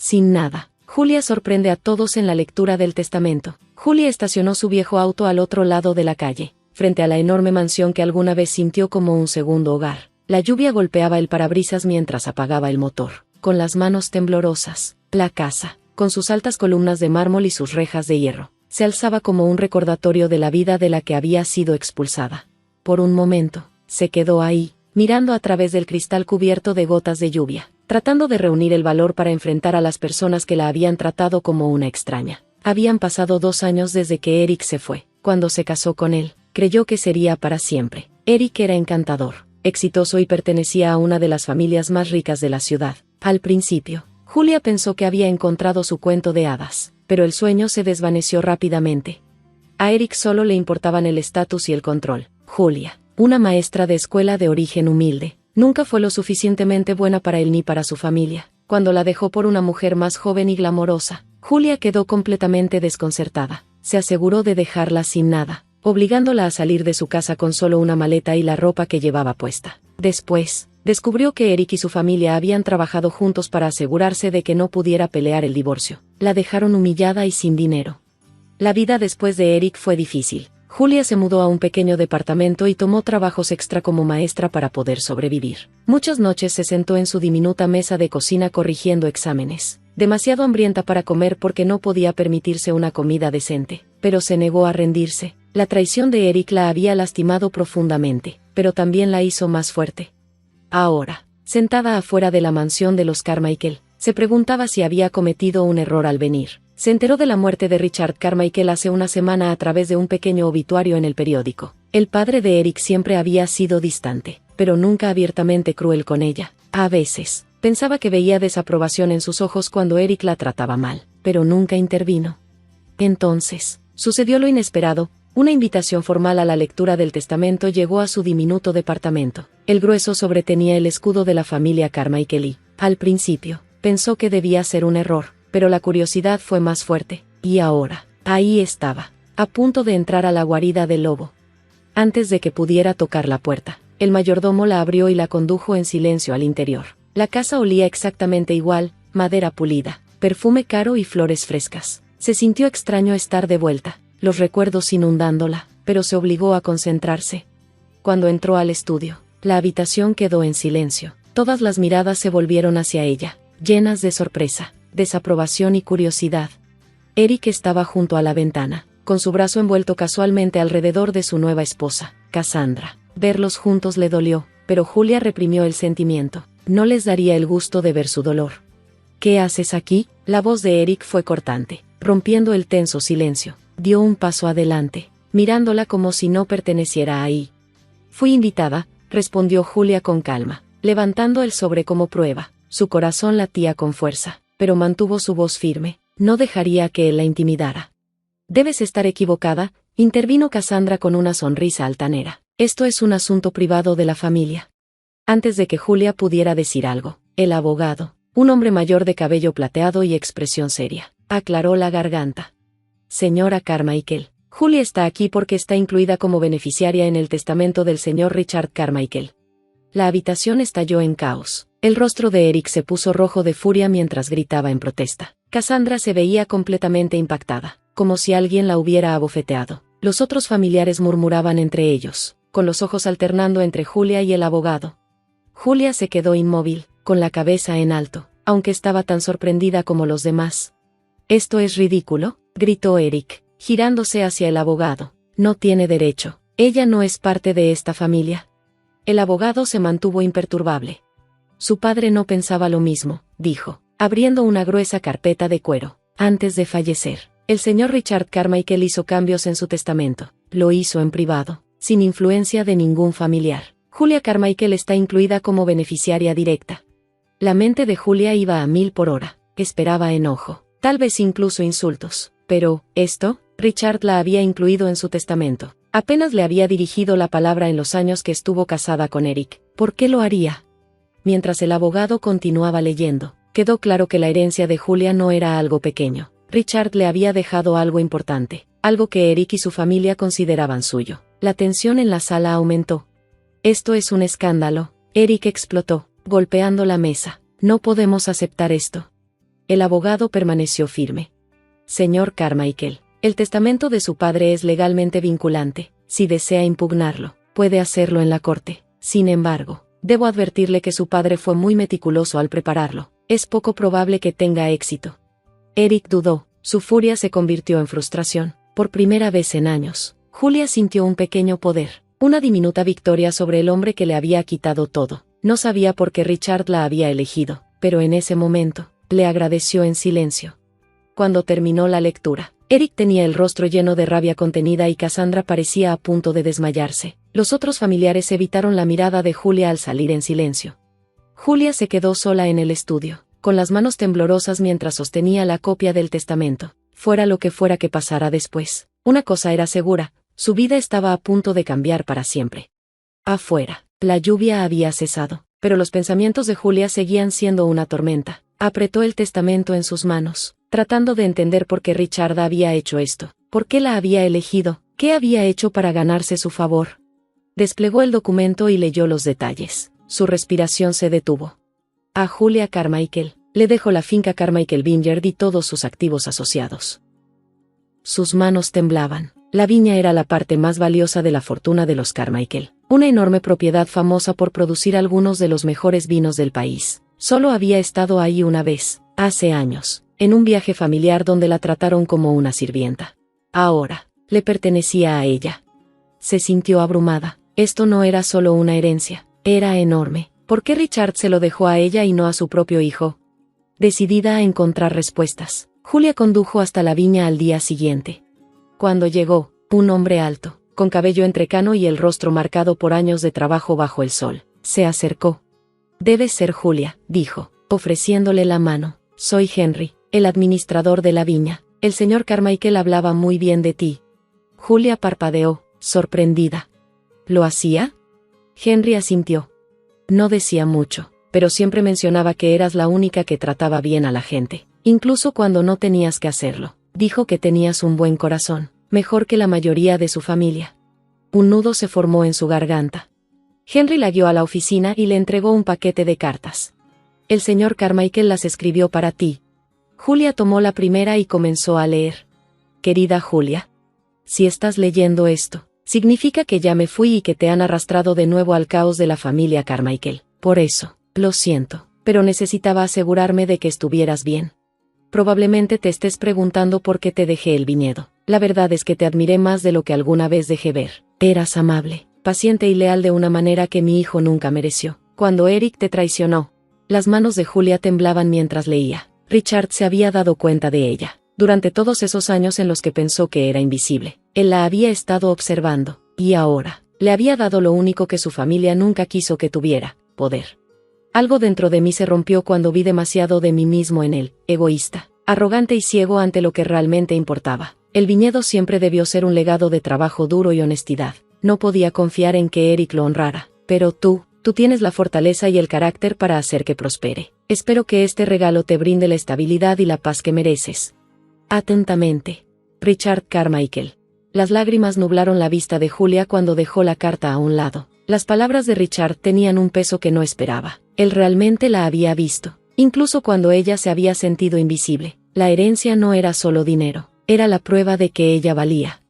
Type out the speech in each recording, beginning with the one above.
sin nada. Julia sorprende a todos en la lectura del testamento. Julia estacionó su viejo auto al otro lado de la calle, frente a la enorme mansión que alguna vez sintió como un segundo hogar. La lluvia golpeaba el parabrisas mientras apagaba el motor. Con las manos temblorosas, la casa, con sus altas columnas de mármol y sus rejas de hierro, se alzaba como un recordatorio de la vida de la que había sido expulsada. Por un momento, se quedó ahí, mirando a través del cristal cubierto de gotas de lluvia, tratando de reunir el valor para enfrentar a las personas que la habían tratado como una extraña. Habían pasado 2 años desde que Eric se fue. Cuando se casó con él, creyó que sería para siempre. Eric era encantador, exitoso y pertenecía a una de las familias más ricas de la ciudad. Al principio, Julia pensó que había encontrado su cuento de hadas, pero el sueño se desvaneció rápidamente. A Eric solo le importaban el estatus y el control. Julia, una maestra de escuela de origen humilde, nunca fue lo suficientemente buena para él ni para su familia. Cuando la dejó por una mujer más joven y glamorosa, Julia quedó completamente desconcertada. Se aseguró de dejarla sin nada, obligándola a salir de su casa con solo una maleta y la ropa que llevaba puesta. Después, descubrió que Eric y su familia habían trabajado juntos para asegurarse de que no pudiera pelear el divorcio. La dejaron humillada y sin dinero. La vida después de Eric fue difícil. Julia se mudó a un pequeño departamento y tomó trabajos extra como maestra para poder sobrevivir. Muchas noches se sentó en su diminuta mesa de cocina corrigiendo exámenes, demasiado hambrienta para comer porque no podía permitirse una comida decente, pero se negó a rendirse. La traición de Eric la había lastimado profundamente, pero también la hizo más fuerte. Ahora, sentada afuera de la mansión de los Carmichael, se preguntaba si había cometido un error al venir. Se enteró de la muerte de Richard Carmichael hace una semana a través de un pequeño obituario en el periódico. El padre de Eric siempre había sido distante, pero nunca abiertamente cruel con ella. A veces, pensaba que veía desaprobación en sus ojos cuando Eric la trataba mal, pero nunca intervino. Entonces, sucedió lo inesperado. Una invitación formal a la lectura del testamento llegó a su diminuto departamento. El grueso sobretenía el escudo de la familia Carmichael y, al principio, pensó que debía ser un error, pero la curiosidad fue más fuerte, y ahora, ahí estaba, a punto de entrar a la guarida del lobo. Antes de que pudiera tocar la puerta, el mayordomo la abrió y la condujo en silencio al interior. La casa olía exactamente igual, madera pulida, perfume caro y flores frescas. Se sintió extraño estar de vuelta, los recuerdos inundándola, pero se obligó a concentrarse. Cuando entró al estudio, la habitación quedó en silencio. Todas las miradas se volvieron hacia ella, llenas de sorpresa, desaprobación y curiosidad. Eric estaba junto a la ventana, con su brazo envuelto casualmente alrededor de su nueva esposa, Cassandra. Verlos juntos le dolió, pero Julia reprimió el sentimiento. No les daría el gusto de ver su dolor. ¿Qué haces aquí? La voz de Eric fue cortante, rompiendo el tenso silencio. Dio un paso adelante, mirándola como si no perteneciera ahí. Fui invitada, respondió Julia con calma, levantando el sobre como prueba. Su corazón latía con fuerza, pero mantuvo su voz firme. No dejaría que él la intimidara. Debes estar equivocada, intervino Cassandra con una sonrisa altanera. Esto es un asunto privado de la familia. Antes de que Julia pudiera decir algo, el abogado, un hombre mayor de cabello plateado y expresión seria, aclaró la garganta. Señora Carmichael, Julia está aquí porque está incluida como beneficiaria en el testamento del señor Richard Carmichael. La habitación estalló en caos. El rostro de Eric se puso rojo de furia mientras gritaba en protesta. Cassandra se veía completamente impactada, como si alguien la hubiera abofeteado. Los otros familiares murmuraban entre ellos, con los ojos alternando entre Julia y el abogado. Julia se quedó inmóvil, con la cabeza en alto, aunque estaba tan sorprendida como los demás. «¿Esto es ridículo?», gritó Eric, girándose hacia el abogado. «No tiene derecho. Ella no es parte de esta familia». El abogado se mantuvo imperturbable. Su padre no pensaba lo mismo, dijo, abriendo una gruesa carpeta de cuero. Antes de fallecer, el señor Richard Carmichael hizo cambios en su testamento. Lo hizo en privado, sin influencia de ningún familiar. Julia Carmichael está incluida como beneficiaria directa. La mente de Julia iba a 1000 por hora. Esperaba enojo, tal vez incluso insultos. Pero, ¿esto? Richard la había incluido en su testamento. Apenas le había dirigido la palabra en los años que estuvo casada con Eric. ¿Por qué lo haría? Mientras el abogado continuaba leyendo, quedó claro que la herencia de Julia no era algo pequeño. Richard le había dejado algo importante, algo que Eric y su familia consideraban suyo. La tensión en la sala aumentó. «Esto es un escándalo», Eric explotó, golpeando la mesa. «No podemos aceptar esto». El abogado permaneció firme. Señor Carmichael, el testamento de su padre es legalmente vinculante. Si desea impugnarlo, puede hacerlo en la corte. Sin embargo, debo advertirle que su padre fue muy meticuloso al prepararlo. Es poco probable que tenga éxito. Eric dudó. Su furia se convirtió en frustración. Por primera vez en años, Julia sintió un pequeño poder, una diminuta victoria sobre el hombre que le había quitado todo. No sabía por qué Richard la había elegido, pero en ese momento, le agradeció en silencio. Cuando terminó la lectura, Eric tenía el rostro lleno de rabia contenida y Cassandra parecía a punto de desmayarse. Los otros familiares evitaron la mirada de Julia al salir en silencio. Julia se quedó sola en el estudio, con las manos temblorosas mientras sostenía la copia del testamento. Fuera lo que fuera que pasara después, una cosa era segura, su vida estaba a punto de cambiar para siempre. Afuera, la lluvia había cesado, pero los pensamientos de Julia seguían siendo una tormenta. Apretó el testamento en sus manos, tratando de entender por qué Richard había hecho esto, por qué la había elegido, qué había hecho para ganarse su favor. Desplegó el documento y leyó los detalles. Su respiración se detuvo. A Julia Carmichael, le dejó la finca Carmichael Vineyard y todos sus activos asociados. Sus manos temblaban. La viña era la parte más valiosa de la fortuna de los Carmichael, una enorme propiedad famosa por producir algunos de los mejores vinos del país. Solo había estado ahí una vez, hace años, en un viaje familiar donde la trataron como una sirvienta. Ahora, le pertenecía a ella. Se sintió abrumada. Esto no era solo una herencia, era enorme. ¿Por qué Richard se lo dejó a ella y no a su propio hijo? Decidida a encontrar respuestas, Julia condujo hasta la viña al día siguiente. Cuando llegó, un hombre alto, con cabello entrecano y el rostro marcado por años de trabajo bajo el sol, se acercó. «Debe ser Julia», dijo, ofreciéndole la mano. «Soy Henry, el administrador de la viña. El señor Carmichael hablaba muy bien de ti». Julia parpadeó, sorprendida. ¿Lo hacía? Henry asintió. No decía mucho, pero siempre mencionaba que eras la única que trataba bien a la gente, incluso cuando no tenías que hacerlo. Dijo que tenías un buen corazón, mejor que la mayoría de su familia. Un nudo se formó en su garganta. Henry la guió a la oficina y le entregó un paquete de cartas. «El señor Carmichael las escribió para ti». Julia tomó la primera y comenzó a leer. «Querida Julia, si estás leyendo esto, significa que ya me fui y que te han arrastrado de nuevo al caos de la familia Carmichael. Por eso, lo siento, pero necesitaba asegurarme de que estuvieras bien. Probablemente te estés preguntando por qué te dejé el viñedo. La verdad es que te admiré más de lo que alguna vez dejé ver. Eras amable, paciente y leal de una manera que mi hijo nunca mereció. Cuando Eric te traicionó». Las manos de Julia temblaban mientras leía. Richard se había dado cuenta de ella. Durante todos esos años en los que pensó que era invisible, él la había estado observando, y ahora, le había dado lo único que su familia nunca quiso que tuviera: poder. «Algo dentro de mí se rompió cuando vi demasiado de mí mismo en él, egoísta, arrogante y ciego ante lo que realmente importaba. El viñedo siempre debió ser un legado de trabajo duro y honestidad. No podía confiar en que Eric lo honrara. Pero tú tienes la fortaleza y el carácter para hacer que prospere. Espero que este regalo te brinde la estabilidad y la paz que mereces. Atentamente, Richard Carmichael». Las lágrimas nublaron la vista de Julia cuando dejó la carta a un lado. Las palabras de Richard tenían un peso que no esperaba. Él realmente la había visto, incluso cuando ella se había sentido invisible. La herencia no era solo dinero, era la prueba de que ella valía.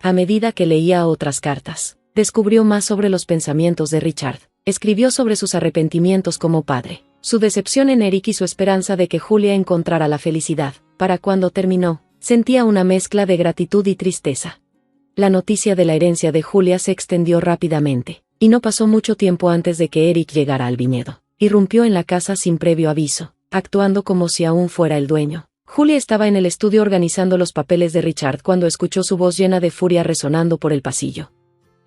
A medida que leía otras cartas, descubrió más sobre los pensamientos de Richard. Escribió sobre sus arrepentimientos como padre, su decepción en Eric y su esperanza de que Julia encontrara la felicidad. Para cuando terminó, sentía una mezcla de gratitud y tristeza. La noticia de la herencia de Julia se extendió rápidamente, y no pasó mucho tiempo antes de que Eric llegara al viñedo. Irrumpió en la casa sin previo aviso, actuando como si aún fuera el dueño. Julia estaba en el estudio organizando los papeles de Richard cuando escuchó su voz llena de furia resonando por el pasillo.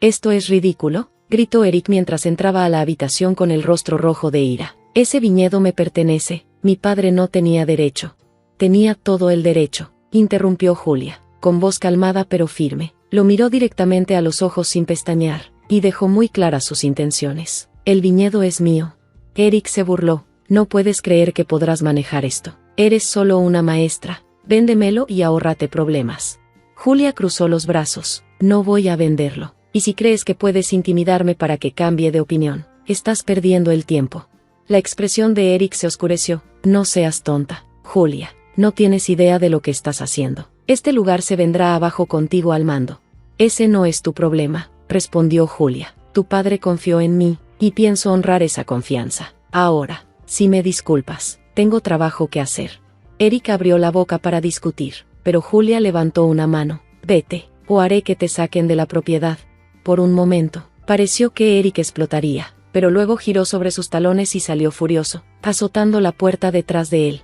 «¿Esto es ridículo?», gritó Eric mientras entraba a la habitación con el rostro rojo de ira. «Ese viñedo me pertenece, mi padre no tenía derecho». «Tenía todo el derecho», interrumpió Julia, con voz calmada pero firme. Lo miró directamente a los ojos sin pestañear, y dejó muy claras sus intenciones. «El viñedo es mío». Eric se burló. «No puedes creer que podrás manejar esto. Eres solo una maestra. Véndemelo y ahórrate problemas». Julia cruzó los brazos. «No voy a venderlo. Y si crees que puedes intimidarme para que cambie de opinión, estás perdiendo el tiempo». La expresión de Eric se oscureció. «No seas tonta. Julia, no tienes idea de lo que estás haciendo. Este lugar se vendrá abajo contigo al mando. Ese no es tu problema, respondió Julia. Tu padre confió en mí, y pienso honrar esa confianza. Ahora, si me disculpas, tengo trabajo que hacer. Eric abrió la boca para discutir, pero Julia levantó una mano. Vete, o haré que te saquen de la propiedad. Por un momento, pareció que Eric explotaría, pero luego giró sobre sus talones y salió furioso, azotando la puerta detrás de él.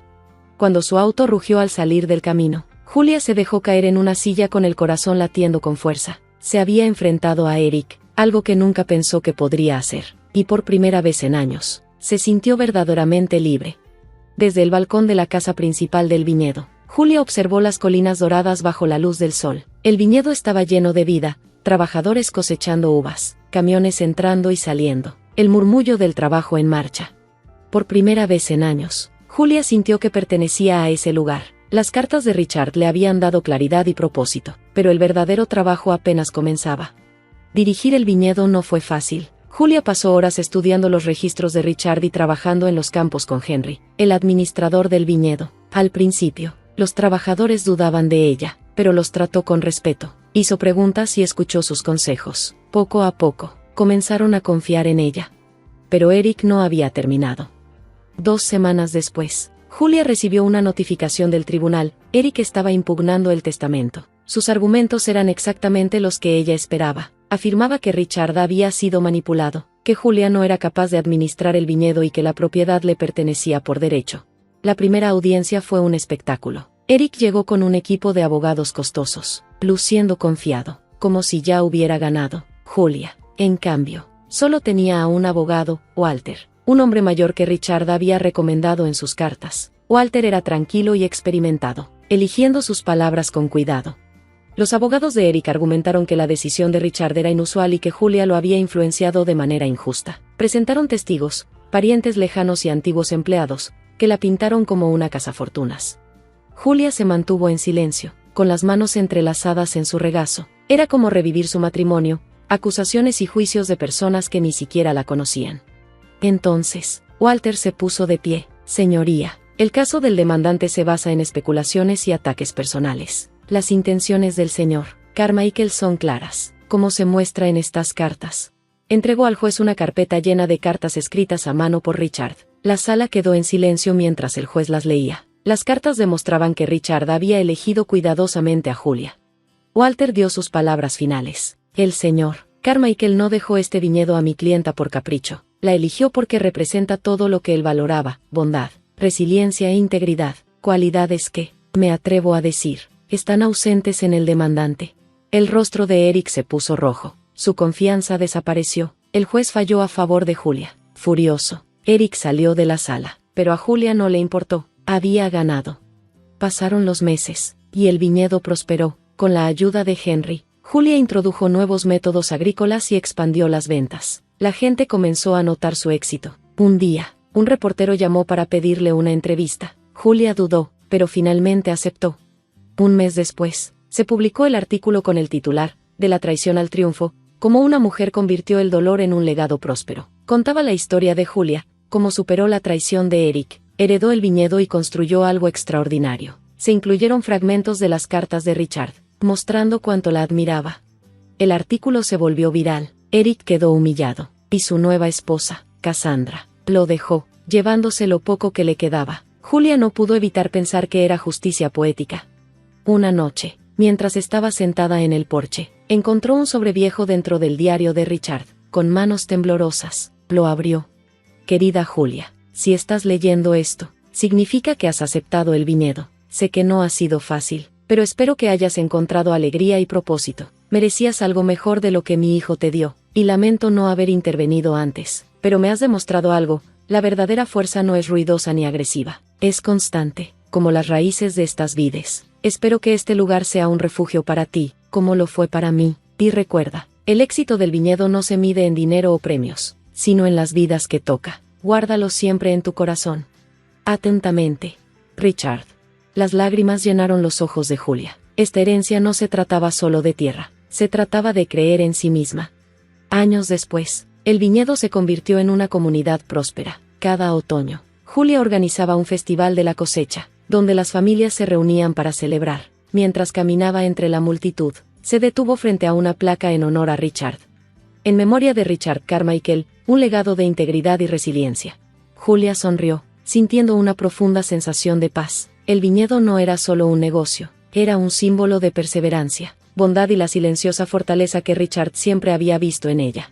Cuando su auto rugió al salir del camino, Julia se dejó caer en una silla con el corazón latiendo con fuerza. Se había enfrentado a Eric, algo que nunca pensó que podría hacer, y por primera vez en años, se sintió verdaderamente libre. Desde el balcón de la casa principal del viñedo, Julia observó las colinas doradas bajo la luz del sol. El viñedo estaba lleno de vida, trabajadores cosechando uvas, camiones entrando y saliendo, el murmullo del trabajo en marcha. Por primera vez en años, Julia sintió que pertenecía a ese lugar. Las cartas de Richard le habían dado claridad y propósito, pero el verdadero trabajo apenas comenzaba. Dirigir el viñedo no fue fácil. Julia pasó horas estudiando los registros de Richard y trabajando en los campos con Henry, el administrador del viñedo. Al principio, los trabajadores dudaban de ella, pero los trató con respeto, hizo preguntas y escuchó sus consejos. Poco a poco, comenzaron a confiar en ella. Pero Eric no había terminado. 2 semanas después, Julia recibió una notificación del tribunal. Eric estaba impugnando el testamento. Sus argumentos eran exactamente los que ella esperaba. Afirmaba que Richard había sido manipulado, que Julia no era capaz de administrar el viñedo y que la propiedad le pertenecía por derecho. La primera audiencia fue un espectáculo. Eric llegó con un equipo de abogados costosos, luciendo confiado, como si ya hubiera ganado. Julia, en cambio, solo tenía a un abogado, Walter, un hombre mayor que Richard había recomendado en sus cartas. Walter era tranquilo y experimentado, eligiendo sus palabras con cuidado. Los abogados de Eric argumentaron que la decisión de Richard era inusual y que Julia lo había influenciado de manera injusta. Presentaron testigos, parientes lejanos y antiguos empleados, que la pintaron como una cazafortunas. Julia se mantuvo en silencio, con las manos entrelazadas en su regazo. Era como revivir su matrimonio, acusaciones y juicios de personas que ni siquiera la conocían. Entonces, Walter se puso de pie. Señoría, el caso del demandante se basa en especulaciones y ataques personales. Las intenciones del señor Carmichael son claras, como se muestra en estas cartas. Entregó al juez una carpeta llena de cartas escritas a mano por Richard. La sala quedó en silencio mientras el juez las leía. Las cartas demostraban que Richard había elegido cuidadosamente a Julia. Walter dio sus palabras finales. El señor Carmichael no dejó este viñedo a mi clienta por capricho. La eligió porque representa todo lo que él valoraba: bondad, resiliencia e integridad, cualidades que, me atrevo a decir, están ausentes en el demandante. El rostro de Eric se puso rojo. Su confianza desapareció. El juez falló a favor de Julia. Furioso, Eric salió de la sala, pero a Julia no le importó. Había ganado. Pasaron los meses, y el viñedo prosperó. Con la ayuda de Henry, Julia introdujo nuevos métodos agrícolas y expandió las ventas. La gente comenzó a notar su éxito. Un día, un reportero llamó para pedirle una entrevista. Julia dudó, pero finalmente aceptó. Un mes después, se publicó el artículo con el titular, De la traición al triunfo, cómo una mujer convirtió el dolor en un legado próspero. Contaba la historia de Julia, cómo superó la traición de Eric, heredó el viñedo y construyó algo extraordinario. Se incluyeron fragmentos de las cartas de Richard, mostrando cuánto la admiraba. El artículo se volvió viral. Eric quedó humillado, y su nueva esposa, Cassandra, lo dejó, llevándose lo poco que le quedaba. Julia no pudo evitar pensar que era justicia poética. Una noche, mientras estaba sentada en el porche, encontró un sobreviejo dentro del diario de Richard. Con manos temblorosas, lo abrió. Querida Julia, si estás leyendo esto, significa que has aceptado el viñedo. Sé que no ha sido fácil, pero espero que hayas encontrado alegría y propósito. Merecías algo mejor de lo que mi hijo te dio, y lamento no haber intervenido antes. Pero me has demostrado algo: la verdadera fuerza no es ruidosa ni agresiva, es constante, como las raíces de estas vides. Espero que este lugar sea un refugio para ti, como lo fue para mí. Y recuerda, el éxito del viñedo no se mide en dinero o premios, sino en las vidas que toca. Guárdalo siempre en tu corazón. Atentamente, Richard. Las lágrimas llenaron los ojos de Julia. Esta herencia no se trataba solo de tierra, se trataba de creer en sí misma. Años después, el viñedo se convirtió en una comunidad próspera. Cada otoño, Julia organizaba un festival de la cosecha. donde las familias se reunían para celebrar. Mientras caminaba entre la multitud, se detuvo frente a una placa en honor a Richard. En memoria de Richard Carmichael, un legado de integridad y resiliencia. Julia sonrió, sintiendo una profunda sensación de paz. El viñedo no era solo un negocio, era un símbolo de perseverancia, bondad y la silenciosa fortaleza que Richard siempre había visto en ella.